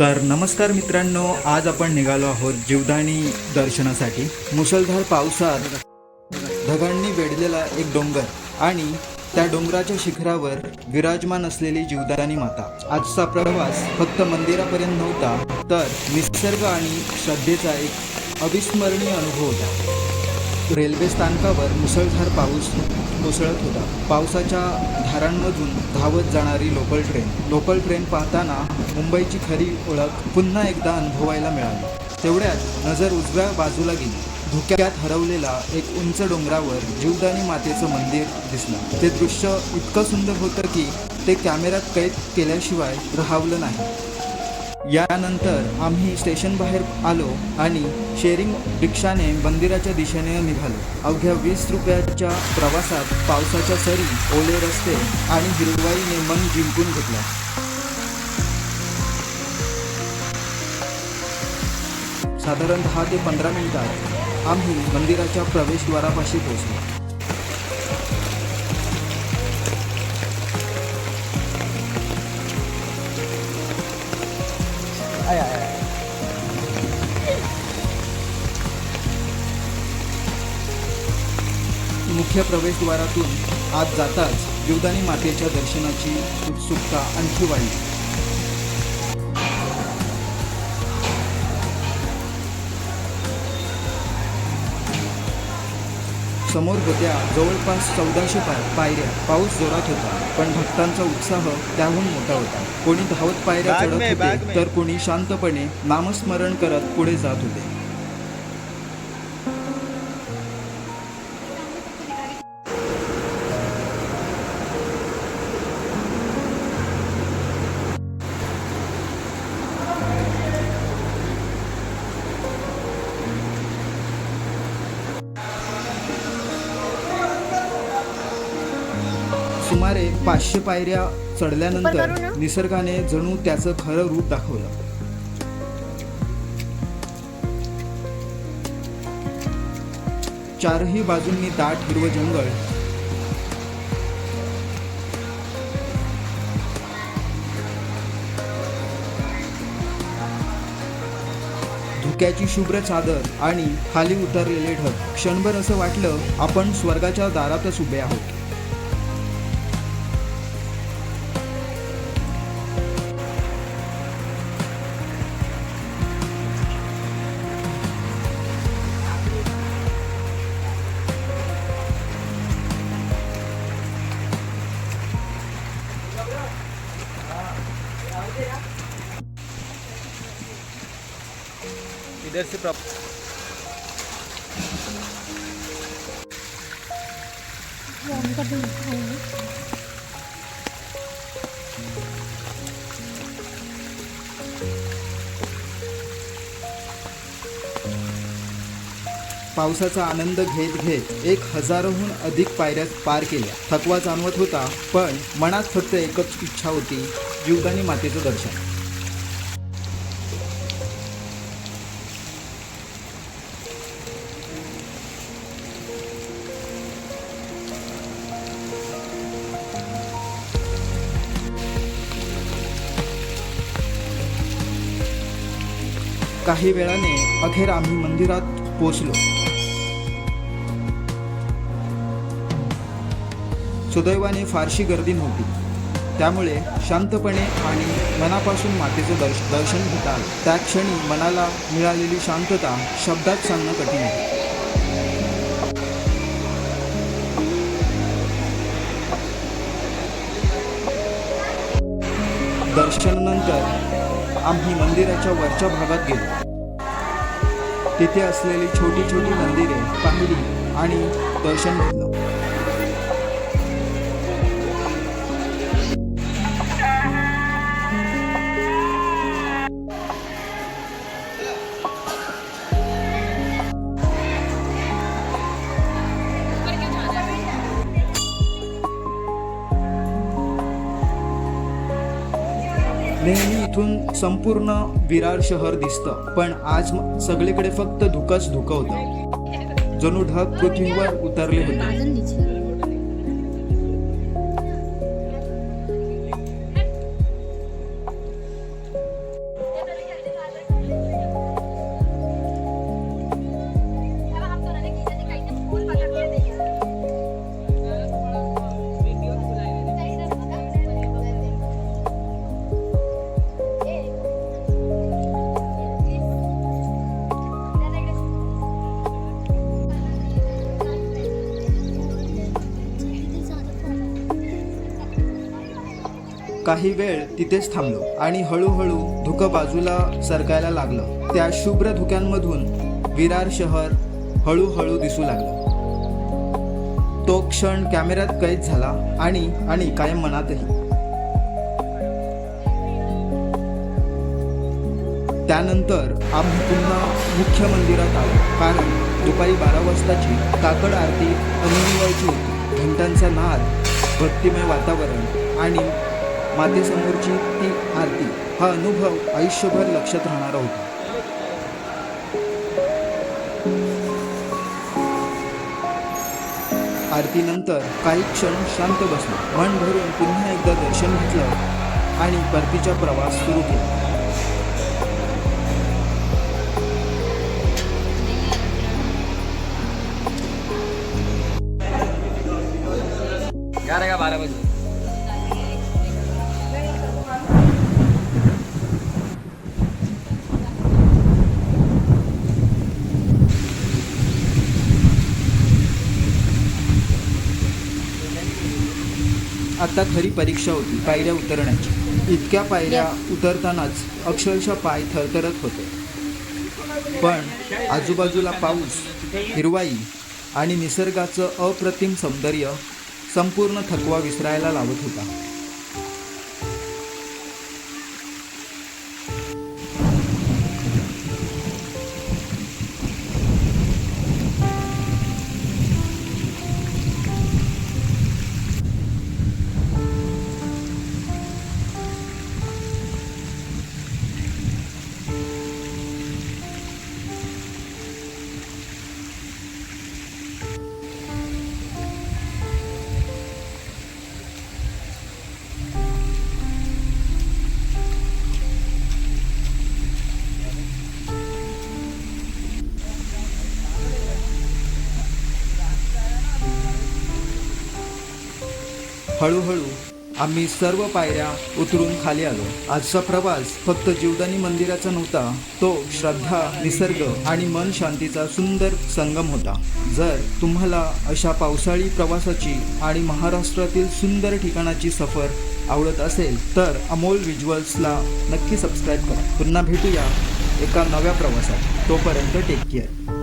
तर नमस्कार मित्रांनो, आज आपण निघालो आहोत जीवदानी दर्शनासाठी। मुसळधार पावसात ढगांनी वेढलेला एक डोंगर आणि त्या डोंगराच्या शिखरावर विराजमान असलेली जीवदानी माता। आजचा प्रवास फक्त मंदिरापर्यंत नव्हता, तर निसर्ग आणि श्रद्धेचा एक अविस्मरणीय अनुभव होता। रेल्वे स्थानकावर मुसळधार पाऊस कोसळत होता। पावसाच्या धारांमधून धावत जाणारी लोकल ट्रेन पाहताना मुंबईची खरी ओळख पुन्हा एकदा अनुभवायला मिळाली। तेवढ्यात नजर उजव्या बाजूला गेली। धुक्यात हरवलेला एक उंच डोंगरावर जीवदानी मातेचं मंदिर दिसलं। ते दृश्य इतकं सुंदर होतं की ते कॅमेऱ्यात कैद केल्याशिवाय राहवलं नाही। यानंतर आम्ही स्टेशन बाहेर आलो आणि शेअरिंग रिक्षाने मंदिराच्या दिशेने निघालो। अवघ्या 20 रुपयाच्या प्रवासात पावसाच्या सरी, ओले रस्ते आणि हिरवाईने मन जिंकून घेतलं। साधारण 10 ते 15 मिनिटात आम्ही मंदिराच्या प्रवेशद्वारापाशी पोहोचलो। मुख्य प्रवेशद्वारातून आत जाताच जीवदानी मातेच्या दर्शनाची उत्सुकता आणखी वाढली। समोर होत्या जवळपास 1400 पायऱ्या। पाऊस जोरात होता, पण भक्तांचा उत्साह त्याहून मोठा होता। कोणी धावत पायऱ्या चढत होते, तर कोणी शांतपणे नामस्मरण करत पुढे जात होते। सुमारे 500 पायऱ्या चढल्यानंतर निसर्गाने जणू त्याचं खरं रूप दाखवलं। चारही बाजूंनी दाट हिरवं जंगल, धुक्याची शुभ्र चादर आणि खाली उतरलेले ढग। क्षणभर असं वाटलं आपण स्वर्गाच्या दारातच उभे आहोत। इधर से प्रॉपर पावसाचा आनंद घेत घेत 1000हून अधिक पायऱ्या पार केल्या। थकवा जाणवत होता, पण मनात फक्त एकच इच्छा होती, जीवदानी मातेचं दर्शन। काही वेळाने अखेर आम्ही मंदिरात पोहोचलो। सुदैवाने फारशी गर्दी नव्हती, त्यामुळे शांतपणे आणि मनापासून मातेचं दर्शन घेता आलं। त्या क्षणी मनाला मिळालेली शांतता शब्दात सांगणं कठीण आहे। दर्शनानंतर आम्ही मंदिराच्या वरच्या भागात गेलो। तिथे असलेली छोटी छोटी मंदिरे पाहिली आणि दर्शन घेतलं। नेहमी इथून संपूर्ण विरार शहर दिसतं, पण आज सगळीकडे फक्त धुकंच धुकं होतं। जणू ढग पृथ्वीवर उतरले होते। काही वेळ तिथेच थांबलो आणि हळूहळू धुकं बाजूला सरकायला लागलं. त्या शुभ्र धुक्यांमधून विरार शहर हळूहळू दिसू लागलं. तो क्षण कॅमेऱ्यात कैद झाला आणि कायम मनातही. त्यानंतर आम्ही पुन्हा मुख्य मंदिरात आलो, कारण दुपारी 12 वाजताची काकड आरती अनुभवायची होती. घंटांचा नाद, भक्तिमय वातावरण आणि मातेसमोरची ती आरती, हा अनुभव आयुष्यभर लक्षात राहणारा होता. आरतीनंतर काही क्षण शांत बसलो, मन भरून पुन्हा एकदा दर्शन घेतलं आणि परतीचा प्रवास सुरू केला. क्या रहेगा 12 बजे? आता खरी परीक्षा होती पायऱ्या उतरण्याची. इतक्या पायऱ्या उतरतानाच अक्षरशः पाय थरथरत होते. पण आजूबाजूला पाऊस, हिरवाई आणि निसर्गाचं अप्रतिम सौंदर्य संपूर्ण थकवा विसरायला लावत होता. हळूहळू आम्ही सर्व पायऱ्या उतरून खाली आलो. आजचा प्रवास फक्त जीवदानी मंदिराचा नव्हता, तो श्रद्धा, निसर्ग आणि मन शांतीचा सुंदर संगम होता. जर तुम्हाला अशा पावसाळी प्रवासाची आणि महाराष्ट्रातील सुंदर ठिकाणाची सफर आवडत असेल तर अमोल व्हिज्युअल्सला नक्की सबस्क्राईब करा. पुन्हा भेटूया एका नव्या प्रवासात. तोपर्यंत टेक केअर.